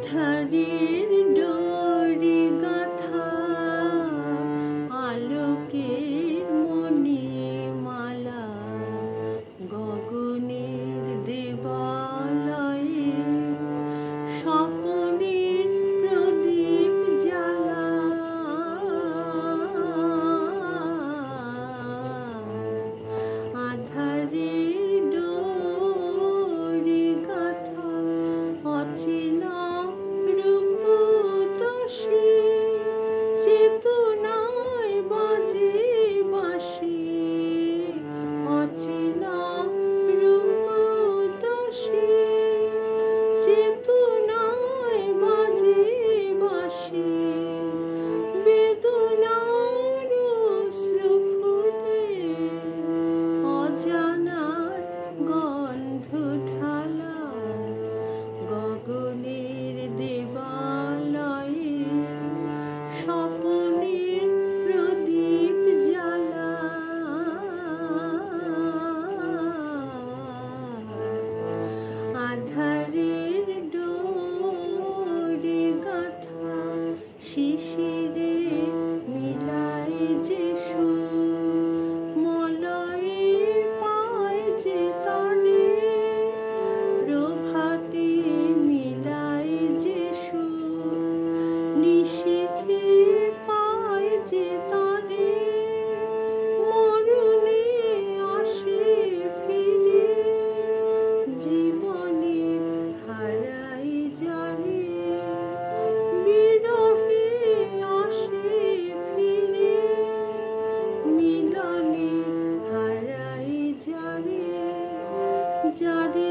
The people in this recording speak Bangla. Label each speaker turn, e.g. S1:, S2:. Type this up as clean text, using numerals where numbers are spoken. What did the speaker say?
S1: আধারের ডোরি গাথা আলোকের মণিমালা গগনের দেবালয়ে স্বপনের প্রদীপ জ্বালা আধারের ডোরি গাথা অচেনা রূপতোষী চেতনায় বাজে বাঁশি অচেনা রূপতোষী চেতনায় বাজে বাঁশি বেদনার অশ্রু ফুটে অজানার গন্ধ ঢালা গগনের দেবালয়ে স্বপনের প্রদীপ জ্বালা আধারের ডোরি গাথা শিশিরে মিলায় যে সুর মলয়ে পায় যে তানে প্রভাতে মিলায় যে সুর নিশীথে পায় যে তানে মরণে আসে ফিরে জীবনে হারাই জানে বিরহে আসে ফিরে মিলনে হারাই জানে যারে